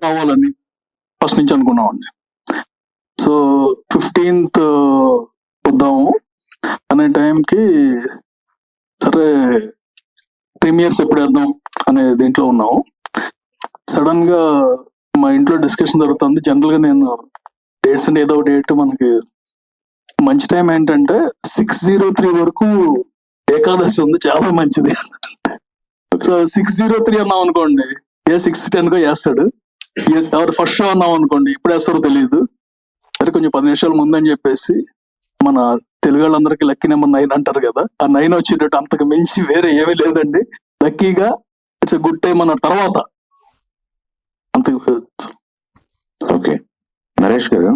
కావాలని ఫస్ట్ నుంచి అనుకున్నామండి. సో 15th వద్దాము అనే టైంకి సరే ప్రీమియర్స్ ఎప్పుడు వేద్దాం అనే దీంట్లో ఉన్నాము. సడన్ గా మా ఇంట్లో డిస్కషన్ జరుగుతుంది. జనరల్ గా నేను డేట్స్ అంటే ఏదో డేట్ మనకి మంచి టైం ఏంటంటే 603 వరకు ఏకాదశి ఉంది, చాలా మంచిది. సో 603 అన్నాం అనుకోండి, ఏ 610 చేస్తాడు. ఎవరు ఫస్ట్ షో అన్నాం అనుకోండి, ఇప్పుడు వేస్తారో తెలియదు. సరే కొంచెం 10 నిమిషాల ముందని చెప్పేసి మన తెలుగు వాళ్ళందరికీ లక్కీ నెంబర్ 9 అంటారు కదా, ఆ 9 వచ్చేటట్టు అంతకు మించి వేరే ఏమీ లేదండి. లక్కీగా ఇట్స్ గుడ్ టైం అన్న తర్వాత అంత. ఓకే, నరేష్ గారు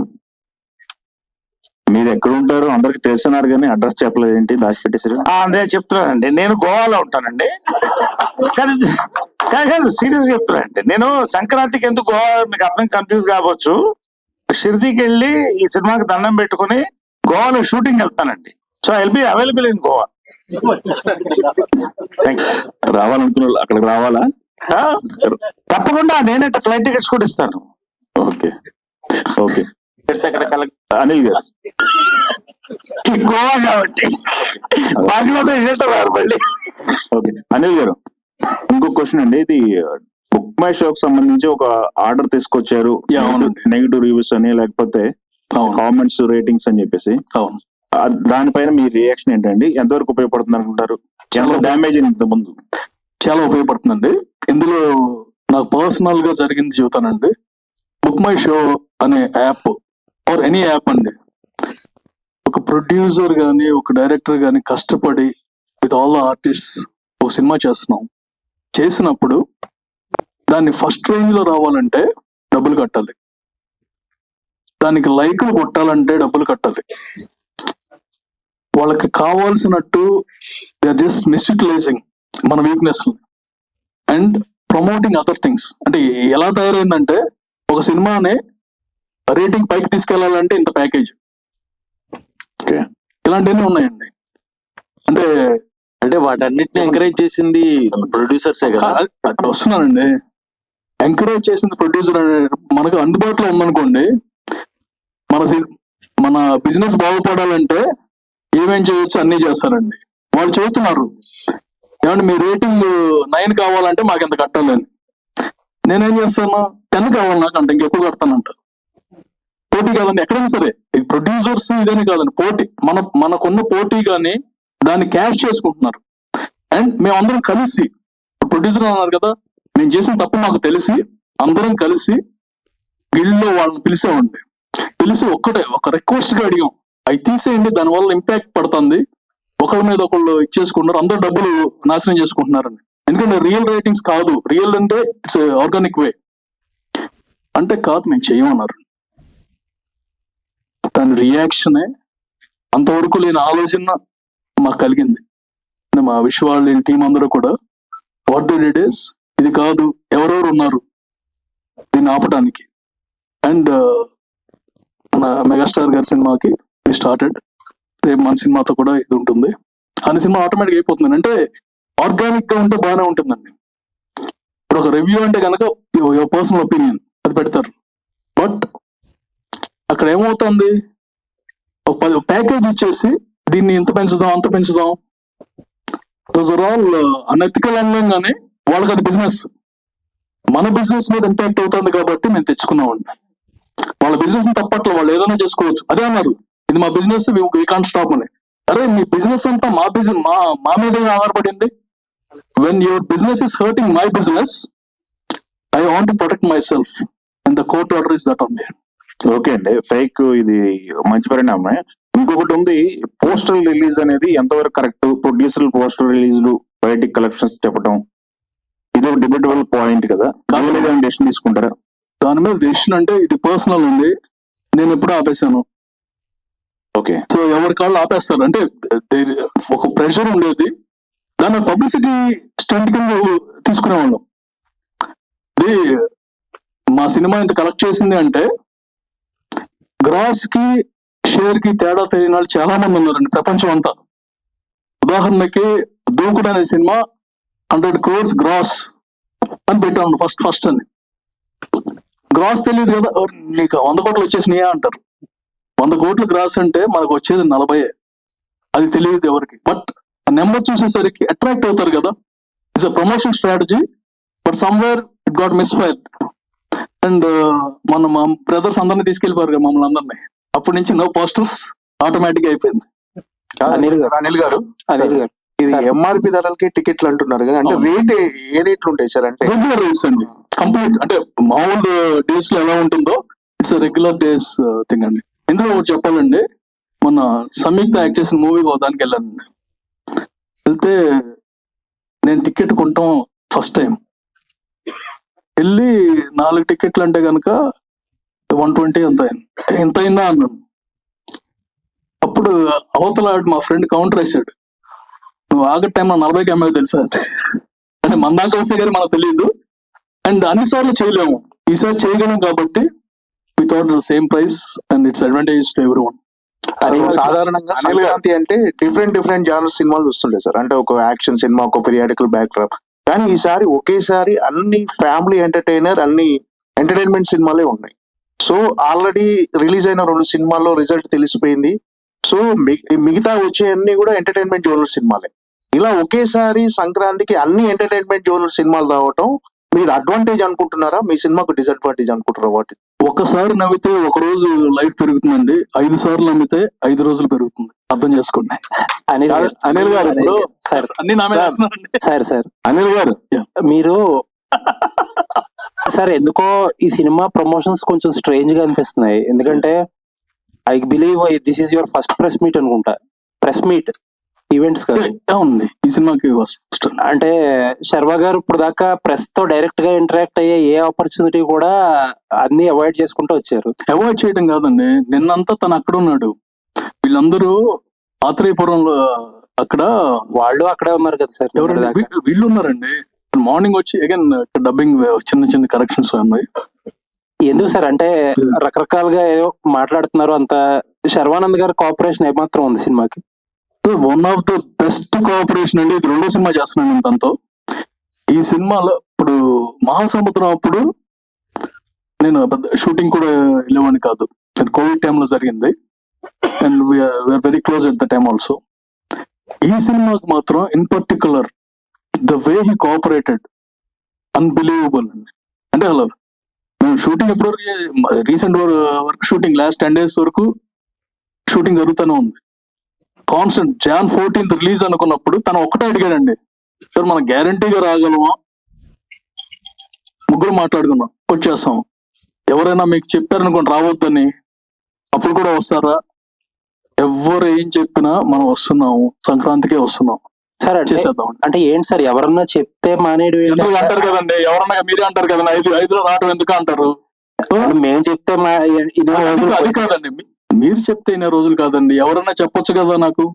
మీరు ఎక్కడ ఉంటారో అందరికి తెలిసినారు కానీ అడ్రస్ చెప్పలేదు, ఏంటి దాచిపెట్టేసారు? అదే చెప్తున్నానండి, నేను గోవాలో ఉంటానండి. కాదు సీరియస్ చెప్తున్నానండి. నేను సంక్రాంతికి ఎందుకు గోవా, మీకు అర్థం కన్ఫ్యూజ్ కావచ్చు, షిర్దీకి వెళ్ళి ఈ సినిమాకి దండం పెట్టుకుని గోవాలో షూటింగ్ వెళ్తానండి. So I will be available in Goa. రావాలనుకున్న వాళ్ళు అక్కడికి రావాలా? తప్పకుండా నేనైతే ఫ్లైట్ టికెట్స్ కూడా ఇస్తాను. Okay okay. అనిల్ గారు గోవా కాబట్టి మళ్ళీ. ఓకే అనిల్ గారు, ఇంకో క్వశ్చన్ అండి. ఇది బుక్ మై షోకి సంబంధించి ఒక ఆర్డర్ తీసుకొచ్చారు, నెగిటివ్ రివ్యూస్ అని లేకపోతే కామెంట్స్ రేటింగ్స్ అని చెప్పేసి. దానిపైన మీ రియాక్షన్ ఏంటండి? ఎంతవరకు ఉపయోగపడుతుంది అనుకుంటారు? చాలా డ్యామేజ్ ఇంత ముందు చాలా ఉపయోగపడుతుందండి. ఇందులో నాకు పర్సనల్ గా జరిగింది చెబుతానండి. బుక్ మై షో అనే యాప్ ఆర్ ఎనీ యాప్ అండి, ఒక ప్రొడ్యూసర్ గానీ ఒక డైరెక్టర్ గానీ కష్టపడి విత్ ఆల్ ద ఆర్టిస్ట్ ఒక సినిమా చేసినప్పుడు దాన్ని ఫస్ట్ రేంజ్ లో రావాలంటే డబ్బులు కట్టాలి, దానికి లైక్లు కొట్టాలంటే డబ్బులు కట్టాలి. వాళ్ళకి కావాల్సినట్టు దే ఆర్ జస్ట్ మిస్యూటిలైజింగ్ మన weakness and promoting other things. అంటే ఎలా తయారైందంటే ఒక సినిమాని రేటింగ్ పైకి తీసుకెళ్లాలంటే ఇంత ప్యాకేజ్, ఇలాంటివన్నీ ఉన్నాయండి. అంటే అంటే వాటన్నిటిని ఎంకరేజ్ చేసింది ప్రొడ్యూసర్సే కదా. వస్తున్నానండి, ఎంకరేజ్ చేసింది ప్రొడ్యూసర్. మనకు అందుబాటులో ఉందనుకోండి, మన బిజినెస్ బాగుపడాలంటే ఏమేం చేయొచ్చు అన్ని చేస్తారండి. వాళ్ళు చెబుతున్నారు ఏమంటే మీ రేటింగ్ 9 కావాలంటే మాకు ఎంత కట్టాలని. నేనేం చేస్తాను, 10 కావాలి నాకు అంటే ఇంకెప్పుడు కడతానంట. పోటీ కాదండి ఎక్కడైనా సరే, ఇది ప్రొడ్యూసర్స్ ఇదేనే కాదండి, పోటీ మనకున్న పోటీ కానీ దాన్ని క్యాష్ చేసుకుంటున్నారు. అండ్ మేమందరం కలిసి, ప్రొడ్యూసర్ అన్నారు కదా, నేను చేసిన తప్పు మాకు తెలిసి అందరం కలిసి గిల్డ్లో వాళ్ళని పిలిచామండి. పిలిచి ఒక రిక్వెస్ట్ గా అడిగాం, అవి తీసేయండి, దానివల్ల ఇంపాక్ట్ పడుతుంది, ఒకళ్ళ మీద ఒకళ్ళు ఇచ్చేసుకుంటున్నారు, అందరూ డబ్బులు నాశనం చేసుకుంటున్నారండి. ఎందుకంటే రియల్ రేటింగ్స్ కాదు, రియల్ అంటే ఇట్స్ ఆర్గానిక్ వే అంటే కాదు, మేము చేయమన్నారు. దాని రియాక్షనే అంతవరకు లేని ఆలోచన మాకు కలిగింది. మా విశ్వాళ్ళ టీం అందరూ కూడా వాట్ దే డిడ్ ఇస్, ఇది కాదు, ఎవరెవరు ఉన్నారు దీన్ని ఆపటానికి. అండ్ మన మెగాస్టార్ గారి సినిమాకి స్టార్టెడ్, రేపు మన సినిమాతో కూడా ఇది ఉంటుంది. అనే సినిమా ఆటోమేటిక్ అయిపోతుంది. అంటే ఆర్గానిక్ గా ఉంటే బాగానే ఉంటుందండి. ఇప్పుడు ఒక రివ్యూ అంటే కనుక పర్సనల్ ఒపీనియన్ అది పెడతారు, బట్ అక్కడ ఏమవుతుంది, ఒక ప్యాకేజ్ ఇచ్చేసి దీన్ని ఇంత పెంచుదాం అంత పెంచుదాం, దోస్ ఆర్ ఆల్ అనెథికల్ అనగానే వాళ్ళకి అది బిజినెస్. మన బిజినెస్ మీద ఇంపాక్ట్ అవుతుంది కాబట్టి మేము తెచ్చుకున్నామండి. వాళ్ళ బిజినెస్ తప్పట్లో వాళ్ళు ఏదైనా చేసుకోవచ్చు, అదే అన్నారు, ఇది మా బిజినెస్, వీ కాంట్ స్టాప్ అని. అరే మీ బిజినెస్ అంతా మా బిజినెస్ మా మీద ఆధారపడింది. When your business is hurting my business, I want to protect my self and the court order is that only. Okay అండి, ఫేక్ ఇది మంచి పరిణామమే. ఇంకొకటి ఉంది, పోస్టల్ రిలీజ్ అనేది ఎంతవరకు కరెక్ట్? ప్రొడ్యూసర్ పోస్టల్ రిలీజ్లు బయటికి కలెక్షన్స్ చెప్పడం, ఇది ఒక డిబేటబుల్ పాయింట్ కదా. దాని మీద డెసిషన్ తీసుకుంటారా? దాని మీద డెసిషన్ అంటే ఇది పర్సనల్ ఉంది, నేను ఎప్పుడు ఆపేశాను. ఓకే, సో ఎవరి కాళ్ళు ఆపేస్తారు. అంటే ఒక ప్రెషర్ ఉండేది, దాన్ని పబ్లిసిటీ స్టంట్ కింద తీసుకునేవాళ్ళం. ఇది మా సినిమా ఇంత కలెక్ట్ చేసింది అంటే గ్రాస్ కి షేర్ కి తేడా తెలియని వాళ్ళు చాలా మంది ఉన్నారండి ప్రపంచం అంతా. ఉదాహరణకి దూకుడు అనే సినిమా 100 crores గ్రాస్ అని పెట్టాను ఫస్ట్ అని. గ్రాస్ తెలియదు కదా, నీకు 100 కోట్లు వచ్చేసినాయా అంటారు. 100 కోట్లు గ్రాస్ అంటే మనకు వచ్చేది 40, అది తెలియదు ఎవరికి. బట్ నెంబర్ చూసేసరికి అట్రాక్ట్ అవుతారు కదా. It's a promotion strategy, but somewhere it got misfired. And మన మా బ్రదర్స్ అందరినీ తీసుకెళ్ళిపోయారు కదా మమ్మల్ని అందరినీ. అప్పటి నుంచి నో పోస్టర్స్, ఆటోమేటిక్ అయిపోయింది. అనిల్ గారు ఇది ఎంఆర్పి ధరలకి టికెట్లు అంటున్నారు కానీ అంటే రేట్ ఏ రేట్లు ఉంటాయి సార్? అంటే రెగ్యులర్ రేట్స్ అండి, కంప్లీట్ అంటే మామూలు డేస్ లో ఎలా ఉంటుందో ఇట్స్ రెగ్యులర్ డేస్ థింగ్ అండి. ఇందులో ఒకటి చెప్పాలండి, మొన్న సంయుక్త యాక్ట్ చేసిన మూవీ దానికి వెళ్ళానండి. వెళ్తే నేను టికెట్ కొంటాం ఫస్ట్ టైం వెళ్ళి 4 టికెట్లు అంటే కనుక 120 ఎంత అయిందా అన్నాను. అప్పుడు అవతల మా ఫ్రెండ్ కౌంటర్ వేసాడు, నువ్వు ఆగట్ టైంలో 40కి అమ్మాయి తెలుసా అంటే మన దాకా వస్తే కానీ మనకు తెలియదు. అండ్ అన్నిసార్లు చేయలేము, ఈసారి చేయగలం కాబట్టి without the same price and it's advantage to every one. సాధారణంగా సంక్రాంతి అంటే డిఫరెంట్ జానర్ సినిమాలు వస్తుంటాయి సార్. అంటే ఒక యాక్షన్ సినిమా, ఒక పీరియాడికల్ బ్యాక్డ్రాప్. కానీ ఈసారి ఒకేసారి అన్ని ఫ్యామిలీ అన్ని ఎంటర్టైన్మెంట్ సినిమాలే ఉన్నాయి. సో ఆల్రెడీ రిలీజ్ అయిన 2 సినిమాల్లో రిజల్ట్ తెలిసిపోయింది. సో మిగతా వచ్చే అన్ని కూడా ఎంటర్టైన్మెంట్ జోనర్ సినిమాలే. ఇలా ఒకేసారి సంక్రాంతికి అన్ని ఎంటర్టైన్మెంట్ జోనర్ సినిమాలు రావటం మీరు అడ్వాంటేజ్ అనుకుంటున్నారా, మీ సినిమాకు డిసడ్వాంటేజ్ అనుకుంటారా? వాటి ఒకసారి నవ్వితే 1 రోజు లైఫ్ పెరుగుతుందండి, 5 సార్లు నమ్మితే 5 రోజులు పెరుగుతుంది. అర్థం చేసుకోండి. అనిల్ గారు ఇప్పుడు సార్ అన్ని నామే చేస్తున్నారండి. సార్ అనిల్ గారు మీరు సార్ ఎందుకో ఈ సినిమా ప్రమోషన్స్ కొంచెం స్ట్రేంజ్ గా అనిపిస్తున్నాయి. ఎందుకంటే I believe this is your first press meet అనుకుంటా. ప్రెస్ మీట్ ఈవెంట్స్ కదా అవునండి, ఈ సినిమాకి ఫస్ట్. అంటే శర్వా గారు ఇప్పుడు దాకా ప్రెస్ తో డైరెక్ట్ గా ఇంటరాక్ట్ అయ్యే ఏ ఆపర్చునిటీ కూడా అన్ని అవాయిడ్ చేసుకుంటూ వచ్చారు. అవాయిడ్ చేయడం కాదండి, నిన్నంతా తను అక్కడ ఉన్నాడు, వీళ్ళందరూ ఆత్రేయపురంలో అక్కడ వాళ్ళు అక్కడే ఉన్నారు కదా సార్. ఎవరండి వీళ్ళు ఉన్నారండి. మార్నింగ్ వచ్చి అగైన్ డబ్బింగ్ చిన్న కరెక్షన్స్ ఉన్నాయి. ఎందుకు సార్ అంటే రకరకాలుగా ఏదో మాట్లాడుతున్నారు. అంత శర్వానంద్ గారి కోఆపరేషన్ ఏమాత్రం ఉంది సినిమాకి? One of the best cooperation అండి. ఇది 2వ సినిమా చేస్తున్నాను నేను తనతో. ఈ సినిమాలో ఇప్పుడు మహాసముద్రం అప్పుడు నేను పెద్ద షూటింగ్ కూడా వెళ్ళేవాడిని కాదు, కోవిడ్ టైంలో జరిగింది. And we're very close at the time also. ఈ సినిమాకి మాత్రం in particular the way he cooperated unbelievable అండి. అంటే అలా మేము షూటింగ్ ఎప్పుడు recent work shooting last 10 days వరకు షూటింగ్ జరుగుతూనే ఉంది. కాన్స్టెంట్ Jan 14th రిలీజ్ అనుకున్నప్పుడు తను ఒక్కటే అడిగాడండి, సార్ మనం గ్యారంటీగా రాగలమా? ముగ్గురు మాట్లాడుకున్నాం, వచ్చేస్తాం. ఎవరైనా మీకు చెప్పారనుకోండి రావద్దని, అప్పుడు కూడా వస్తారా? ఎవరు ఏం చెప్పినా మనం వస్తున్నాము, సంక్రాంతికే వస్తున్నాం సార్. చేసేద్దాం అంటే ఏంటి సార్, ఎవరన్నా చెప్తే మానేడు అంటారు కదండి, ఎవరన్నా మీరే అంటారు కదండి, 5 రావడం ఎందుకు అంటారు? మేము చెప్తే అది కాదండి, మీరు చెప్తే 2 రోజులు కాదండి, ఎవరన్నా చెప్పొచ్చు కదా నాకు.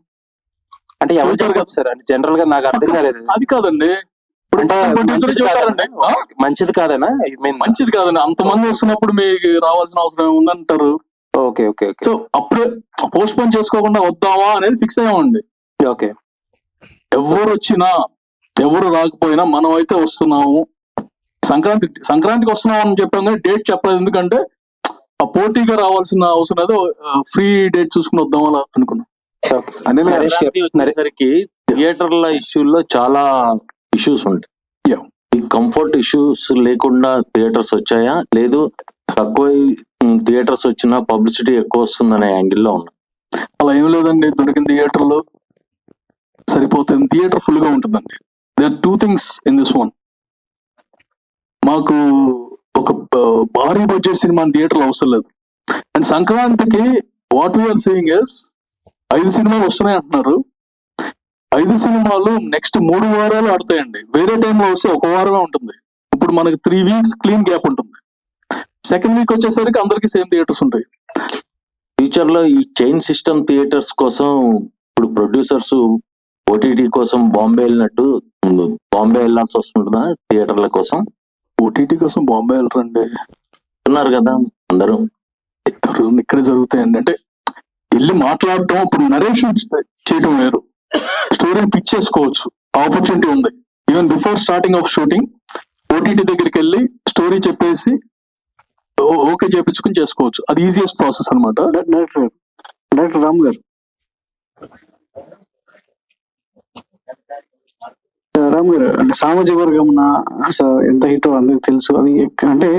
అంటే ఎవరు జరగదు సార్, అంటే జనరల్ గా నాకు అర్థం కాలేదు. అది కాదండి, మంచిది కాదనా? మంచిది కాదండి, అంతమంది వస్తున్నప్పుడు మీకు రావాల్సిన అవసరం ఏముందంటారు. Okay okay okay. సో అప్పుడే పోస్ట్ పోన్ చేసుకోకుండా వద్దామా అనేది ఫిక్స్ అయ్యామండి. ఓకే, ఎవరు వచ్చినా ఎవరు రాకపోయినా మనం అయితే వస్తున్నాము. సంక్రాంతికి వస్తున్నాం అని చెప్పాం కానీ డేట్ చెప్పలేదు, ఎందుకంటే ఆ పోటీగా రావాల్సిన అవసరం ఏదో ఫ్రీ డేట్ చూసుకుని వద్దాం అలా అనుకున్నాం. వచ్చేసరికి థియేటర్ల ఇష్యూల్లో చాలా ఇష్యూస్ ఉంటాయి. ఈ కంఫర్ట్ ఇష్యూస్ లేకుండా థియేటర్స్ వచ్చాయా, లేదు తక్కువ థియేటర్స్ వచ్చినా పబ్లిసిటీ ఎక్కువ వస్తుందనే యాంగిల్లో ఉన్నాయి? అలా ఏం లేదండి, దొరికిన థియేటర్లో సరిపోతుంది, థియేటర్ ఫుల్ గా ఉంటుందండి. They are 2 things in this one. మాకు ఒక భారీ బడ్జెట్ సినిమా థియేటర్లో అవసరం లేదు. అండ్ సంక్రాంతికి వాట్ వీఆర్ సీయింగ్ ఇస్ 5 సినిమాలు వస్తున్నాయి అంటున్నారు. 5 సినిమాలు నెక్స్ట్ 3 వారాలు ఆడతాయండి. వేరే టైంలో వస్తే 1 వారమే ఉంటుంది. ఇప్పుడు మనకి 3 weeks క్లీన్ గ్యాప్ ఉంటుంది. సెకండ్ వీక్ వచ్చేసరికి అందరికి సేమ్ థియేటర్స్ ఉంటాయి. ఫ్యూచర్ లో ఈ చైన్ సిస్టమ్ థియేటర్స్ కోసం ఇప్పుడు ప్రొడ్యూసర్స్ ఓటీటీ కోసం బాంబే వెళ్ళినట్టు బాంబే వెళ్ళాల్సి వస్తుంటుందా థియేటర్ల కోసం? ఓటీటీ కోసం బాంబే వెళ్ళరండి, ఉన్నారు కదా అందరూ, ఇక్కడే జరుగుతాయండి. అంటే వెళ్ళి మాట్లాడటం, ఇప్పుడు నరేషన్ చేయటం వేరు, స్టోరీని పిచ్ చేసుకోవచ్చు, ఆపర్చునిటీ ఉంది. Even before starting of shooting OTT దగ్గరికి వెళ్ళి స్టోరీ చెప్పేసి ఓకే చేపించుకుని చేసుకోవచ్చు. అది ఈజియెస్ట్ ప్రాసెస్ అనమాట. డాక్టర్ రామ్ గారు, అంటే సామాజిక వర్గం ఎంత హిట్ అందరికి తెలుసు. అది అంటే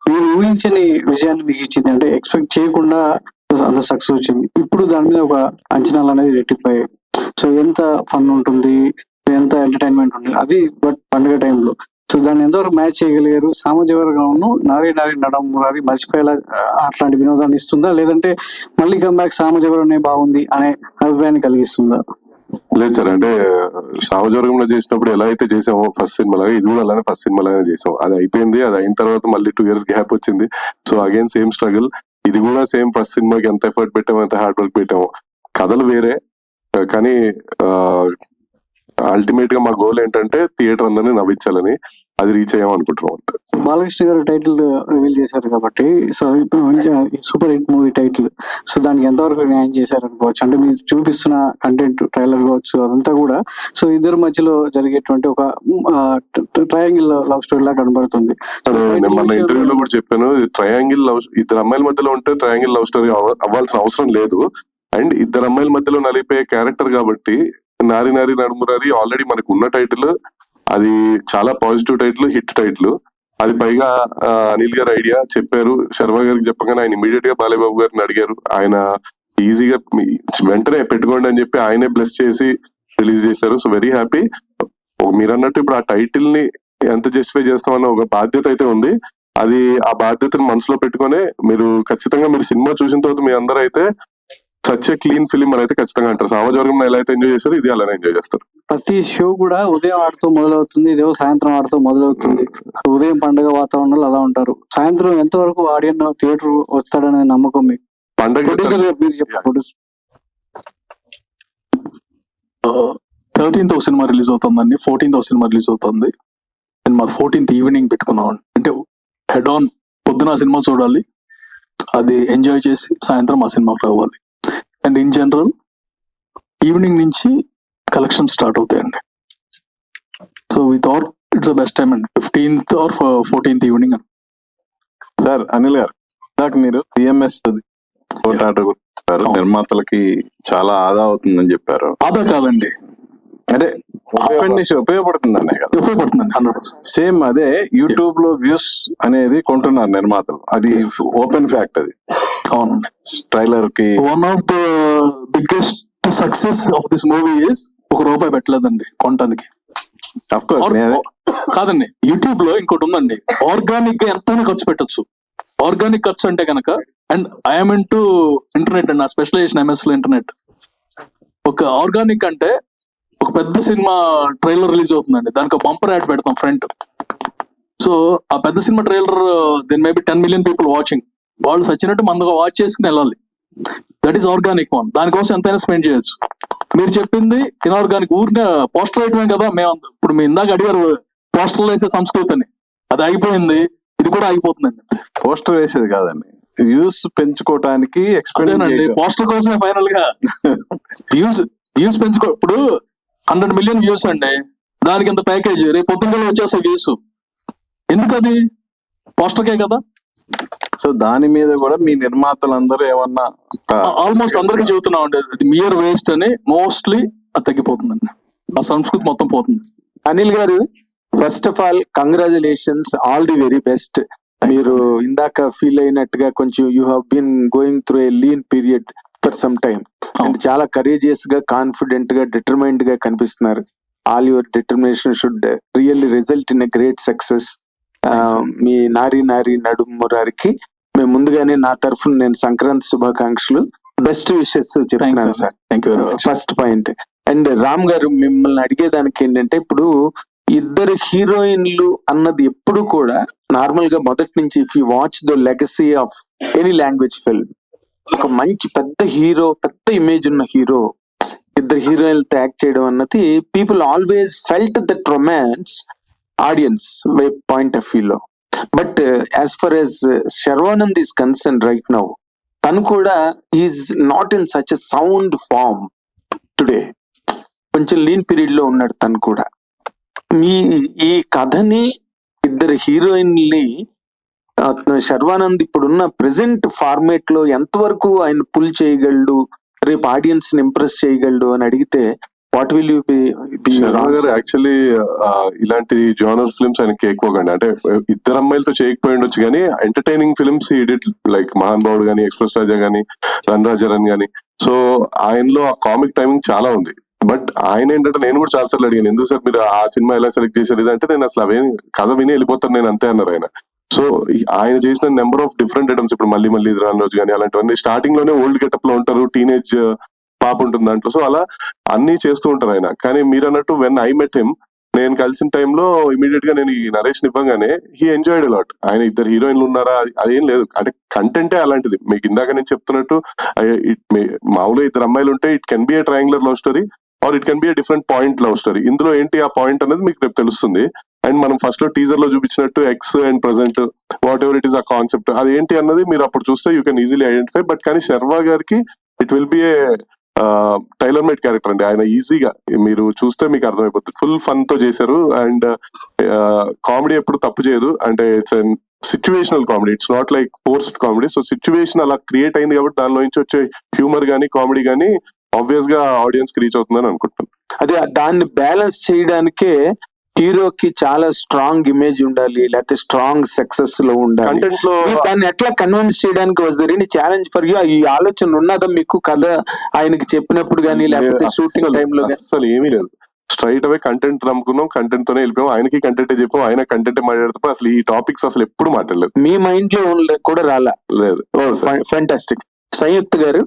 మీరు ఊహించని విజయాన్ని మీకు ఇచ్చింది, అంటే ఎక్స్పెక్ట్ చేయకుండా అంత సక్సెస్ వచ్చింది. ఇప్పుడు దాని మీద ఒక అంచనాలు అనేది రెట్టిపోయాయి. సో ఎంత ఫన్ ఉంటుంది, ఎంత ఎంటర్టైన్మెంట్ ఉంటుంది, అది బట్ పండుగ టైంలో. సో దాన్ని ఎంతవరకు మ్యాచ్ చేయగలిగారు? సామాజిక వర్గంను నారీ నడమురారి మర్చిపోయేలా అట్లాంటి వినోదాన్ని ఇస్తుందా, లేదంటే మళ్ళీ కమ్బ్యాక్ సామాజిక వర్గం బాగుంది అనే అభిప్రాయాన్ని కలిగిస్తుందా? లేదు సార్, అంటే సామజవర్గంలో చేసినప్పుడు ఎలా అయితే చేసామో ఫస్ట్ సినిమా లాగా ఇది కూడా అలానే ఫస్ట్ సినిమా లాగానే చేసాం. అది అయిపోయింది. అది అయిన తర్వాత మళ్ళీ 2 years గ్యాప్ వచ్చింది. So again same struggle. ఇది కూడా సేమ్ ఫస్ట్ సినిమాకి ఎంత ఎఫర్ట్ పెట్టామో, ఎంత హార్డ్ వర్క్ పెట్టామో. కథలు వేరే, కానీ అల్టిమేట్ గా మా గోల్ ఏంటంటే థియేటర్ అందరినీ నవ్వించాలని. అది రీచ్ అయ్యాం అనుకుంటున్నాం అంతే. బాలకృష్ణ గారు టైటిల్ రివీల్ చేశారు కాబట్టి, so super hit movie title, so దానికి ఎంతవరకు న్యాయం చేశారు అనుకోవచ్చు? అంటే మీరు చూపిస్తున్న కంటెంట్ ట్రైలర్ కావచ్చు, అదంతా కూడా సో ఇద్దరు మధ్యలో జరిగేటువంటి ఒక ట్రయాంగిల్ లవ్ స్టోరీ లా కనబడుతుంది. నేను మన ఇంటర్వ్యూలో కూడా చెప్పాను, ట్రయాంగిల్ లవ్, ఇద్దరు అమ్మాయిల మధ్యలో ఉంటే ట్రయాంగిల్ లవ్ స్టోరీ అవ్వాల్సిన అవసరం లేదు. అండ్ ఇద్దరు అమ్మాయిల మధ్యలో నలిపే క్యారెక్టర్ కాబట్టి నారి నడుమురారి ఆల్రెడీ మనకు ఉన్న టైటిల్. అది చాలా పాజిటివ్ టైటిల్, హిట్ టైటిల్. అది పైగా అనిల్ గారు ఐడియా చెప్పారు. శర్మ గారికి చెప్పగానే ఆయన ఇమీడియట్ గా బాలయ్యబాబు గారిని అడిగారు. ఆయన ఈజీగా వెంటనే పెట్టుకోండి అని చెప్పి ఆయనే బ్లెస్ చేసి రిలీజ్ చేశారు. So very happy. మీరు అన్నట్టు ఇప్పుడు ఆ టైటిల్ ని ఎంత జస్టిఫై చేస్తామన్న ఒక బాధ్యత అయితే ఉంది. అది ఆ బాధ్యతను మనసులో పెట్టుకునే మీరు ఖచ్చితంగా మీరు సినిమా చూసిన తర్వాత మీ అందరూ అయితే సచ్ ఏ క్లీన్ ఫిలిం అని అయితే ఖచ్చితంగా అంటారు. సామాజిక ఎలా అయితే ఎంజాయ్ చేస్తారు, ఇది అలానే ఎంజాయ్ చేస్తారు. ప్రతి షో కూడా ఉదయం ఆడుతూ మొదలవుతుంది, ఇదేమో సాయంత్రం ఆడుతూ మొదలవుతుంది. ఉదయం పండుగ వాతావరణంలో అలా ఉంటారు. సాయంత్రం ఎంతవరకు ఆడియన్ థియేటర్ వస్తాడనే నమ్మకం మీకు? పండగ మీరు చెప్పండి. 13th సినిమా రిలీజ్ అవుతుందండి, 14th సినిమా రిలీజ్ అవుతుంది. నేను మా 14th ఈవినింగ్ పెట్టుకున్నాం. అంటే హెడ్ ఆన్ పొద్దున సినిమా చూడాలి, అది ఎంజాయ్ చేసి సాయంత్రం ఆ సినిమాకి రావాలి. అండ్ ఇన్ జనరల్ ఈవినింగ్ నుంచి కలెక్షన్ స్టార్ట్ అవుతాయండి. So we thought it's the best time అండి, 15th or 14th evening. Sir Anil గారు, ఇందాక మీరు పిఎంఎస్ నిర్మాతలకి చాలా ఆదా అవుతుందని చెప్పారు. ఆదా కాదండి, అంటే ఉపయోగపడుతుందనే కదా. ఉపయోగపడుతుందండి 100%. సేమ్ అదే యూట్యూబ్ లో వ్యూస్ అనేది కొంటున్నారు నిర్మాతలు, అది ఓపెన్ ఫ్యాక్ట్. అది అవునండి. ట్రైలర్ కి one of the biggest success of this movie is ₹1 పెట్టలేదండి కొనడానికి. కాదండి, యూట్యూబ్ లో ఇంకోటి ఉందండి, ఆర్గానిక్ గా ఎంతైనా ఖర్చు పెట్టచ్చు. ఆర్గానిక్ ఖర్చు అంటే కనుక, and I'm into internet అండి, నా స్పెషలైజేషన్ MS లో ఇంటర్నెట్. ఒక ఆర్గానిక్ అంటే ఒక పెద్ద సినిమా ట్రైలర్ రిలీజ్ అవుతుందండి, దానికి బంపర్ యాడ్ పెడతాం ఫ్రంట్. సో ఆ పెద్ద cinema trailer then maybe 10 million people watching, వాళ్ళు సచ్చినట్టు మందుగా వాచ్ చేసుకుని వెళ్ళాలి. That is organic one. దానికోసం ఎంతైనా స్పెండ్ చేయొచ్చు. మీరు చెప్పింది ఇన్ఆర్గానిక్, ఊరికే పోస్టర్ వేయటమే కదా. మేము ఇప్పుడు మీ ఇందాక అడిగారు పోస్టర్లు వేసే సంస్కృతి అని, అది అయిపోయింది. ఇది కూడా అయిపోతుందండి. పోస్టర్ వేసేది కాదండి, వ్యూస్ పెంచుకోవటానికి అదేనండి, పోస్టర్ కోసమే ఫైనల్ గా వ్యూస్ పెంచుకో. ఇప్పుడు 100 million వ్యూస్ అండి, దానికి ఎంత ప్యాకేజ్, రేపు పొద్దున్న వచ్చేసే వ్యూస్. ఎందుకు? అది పోస్టర్కే కదా. సో దాని మీద కూడా మీ నిర్మాతలందరూ ఏమన్నా ఆల్మోస్ట్ అందరికీ చెబుతున్నాం అండి, అది మియర్ వేస్ట్ అని. మోస్ట్లీ అది తగ్గిపోతుందండి, ఆ సంస్కృతి మొత్తం పోతుంది. Anil garu, first of all congratulations, all the very best. మీరు ఇందాక ఫీల్ అయినట్టుగా కొంచెం you have been going through a lean period for some time, and చాలా కరేజియస్ గా, కాన్ఫిడెంట్ గా, డిటర్మైన్డ్ గా కనిపిస్తున్నారు. All your determination should really result in a great success. మీ నారి నడుమురారికి మేము ముందుగానే నా తరఫున నేను సంక్రాంతి శుభాకాంక్షలు, బెస్ట్ విషెస్ చెప్తున్నాను sir. Thank you very much. First point. And Ram గారు, మిమ్మల్ని అడిగేదానికి ఏంటంటే, ఇప్పుడు ఇద్దరు హీరోయిన్లు అన్నది ఎప్పుడు కూడా నార్మల్ గా మొదటి నుంచి, if you watch the legacy of any language film, ఒక మంచి పెద్ద హీరో, పెద్ద ఇమేజ్ ఉన్న హీరో ఇద్దరు హీరోయిన్లతో యాక్ట్ చేయడం అన్నది, people always felt that romance audience point of view లో. But as far as Sharwanand is concern right now, తను కూడా is not in such a sound form today. కొంచెం లీన్ పీరియడ్ లో ఉన్నాడు తను కూడా. మీ ఈ కథని ఇద్దరు హీరోయిన్ని శర్వానంద్ ఇప్పుడున్న ప్రెసెంట్ ఫార్మేట్ లో ఎంతవరకు ఆయన పుల్ చేయగలడు, రేపు ఆడియన్స్ ని ఇంప్రెస్ చేయగలడు అని అడిగితే what will you be? Actually ఇలాంటి జోనర్ ఫిల్మ్స్ ఆయనకి ఎక్కువగా అంటే ఇద్దరు అమ్మాయిలతో చేయకపోయి ఉండొచ్చు కానీ ఎంటర్టైనింగ్ ఫిల్మ్స్ ఇడిట్ లైక్ మహాన్ బావుడు గానీ, ఎక్స్ప్రెస్ రాజా గానీ, రన్ రాజారన్ గానీ. సో ఆయనలో ఆ కామిక్ టైమింగ్ చాలా ఉంది. బట్ ఆయన ఏంటంటే నేను కూడా చాలా సార్లు అడిగాను, ఎందుకు సార్ మీరు ఆ సినిమా ఎలా సెలెక్ట్ చేశారు ఇదంటే, నేను అసలు అవేం కథ విని వెళ్ళిపోతాను నేను అంతే అన్నారు ఆయన. సో ఆయన చేసిన నెంబర్ ఆఫ్ డిఫరెంట్ ఐటమ్స్, ఇప్పుడు మళ్ళీ ఇది రాని రోజు కానీ అలాంటివన్నీ స్టార్టింగ్ లోనే ఓల్డ్ గెటప్ లో ఉంటారు, టీనేజ్ పాప ఉంటుంది దాంట్లో. సో అలా అన్ని చేస్తూ ఉంటారు ఆయన. కానీ మీరు అన్నట్టు వెన్ ఐ మెట్ హిమ్, నేను కలిసిన టైంలో ఇమీడియట్ గా నేను ఈ నరేష్ ఇవ్వగానే హీ ఎంజాయ్డ్ అలాట్. ఆయన ఇద్దరు హీరోయిన్లు ఉన్నారా అదేం లేదు, అంటే కంటెంటే అలాంటిది. మీకు ఇందాక నేను చెప్తున్నట్టు మామూలుగా ఇద్దరు అమ్మాయిలు ఉంటే it can be A triangular love story or it can be a different point love story. ఇందులో ఏంటి ఆ పాయింట్ అనేది మీకు రేపు తెలుస్తుంది. అండ్ మనం ఫస్ట్ లో టీజర్ లో చూపించినట్టు ఎక్స్ and present whatever it is ఆ కాన్సెప్ట్ అది ఏంటి అన్నది మీరు అప్పుడు చూస్తే you can easily identify. But కానీ శర్వా గారికి it will be a tailor made character అండి. ఆయన ఈజీగా మీరు చూస్తే మీకు అర్థమైపోతుంది. ఫుల్ ఫన్ తో చేశారు. అండ్ కామెడీ ఎప్పుడు తప్పు చేయదు. అంటే it's situational comedy, it's not like forced comedy. So situation అలా క్రియేట్ అయింది కాబట్టి దానిలో నుంచి వచ్చే హ్యూమర్ గానీ కామెడీ గానీ ఆబ్వియస్ గా ఆడియన్స్ కి రీచ్ అవుతుందని అనుకుంటున్నాను. అదే దాన్ని బ్యాలెన్స్ చేయడానికే హీరోకి చాలా స్ట్రాంగ్ ఇమేజ్ ఉండాలి, లేకపోతే స్ట్రాంగ్ సక్సెస్ లో ఉండాలి. కంటెంట్ లో దాన్ని ఎట్లా కన్విన్స్ చేయడానికి was there any challenge for you? ఈ ఆలోచన ఉన్నదా మీకు కథ ఆయనకి చెప్పినప్పుడు కానీ, లేకపోతే షూటింగ్ టైంలో? అసలు ఏమీ లేదు, స్ట్రైట్ అవే కంటెంట్ నమ్ముకున్నాం, కంటెంట్ తోనే వెళ్ళిపోయాం. ఆయనకి కంటెంట్ చెప్పాం, ఆయన కంటెంట్ మాట్లాడుతూ అసలు ఈ టాపిక్స్ అసలు ఎప్పుడు మాట్లాడలేదు. మీ మైండ్ లో కూడా రాలా? లేదు. ఫ్యాంటాస్టిక్. సంయుక్త గారు,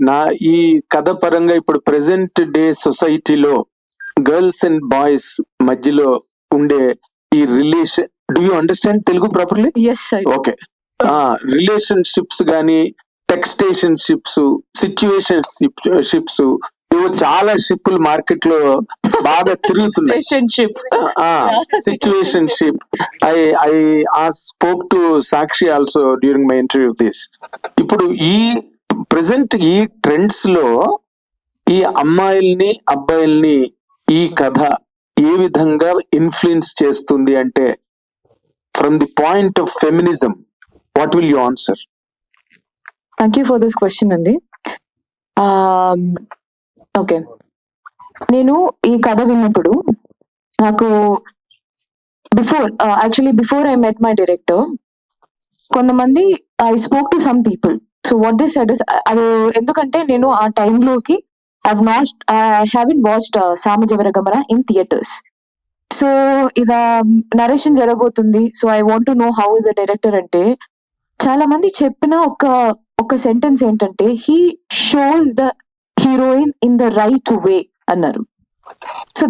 నా ఈ కథ పరంగా ఇప్పుడు ప్రెసెంట్ డే సొసైటీలో గర్ల్స్ అండ్ బాయ్స్ మధ్యలో ఉండే ఈ relation, do you understand Telugu properly? Okay. Relationships గానీ, టెక్స్టేషన్షిప్స్, సిచ్యువేషన్షిప్స్, ఇవి చాలా షిప్లు మార్కెట్ లో బాగా తిరుగుతున్నాయి. Situationship. I spoke to Sakshi also during my interview of this. ఇప్పుడు ఈ ప్రెసెంట్ ఈ ట్రెండ్స్ లో ఈ అమ్మాయిల్ని అబ్బాయిల్ని ఈ కథ ఏ విధంగా ఇన్ఫ్లుయెన్స్ చేస్తుంది అంటే, from the point of feminism, what will you answer? Thank you for this question అండి. ఓకే, నేను ఈ కథ విన్నప్పుడు నాకు before I met my director, కొంతమంది I spoke to some people. So what they said is, అది ఎందుకంటే నేను ఆ టైంలోకి I haven't watched Samajavaramana in theaters. So ida narration జరగబోతుంది. So I want to know how is the director అంటే, చాలా మంది చెప్పిన ఒక సెంటెన్స్ ఏంటంటే, he shows the heroine in the right way అన్నారు. So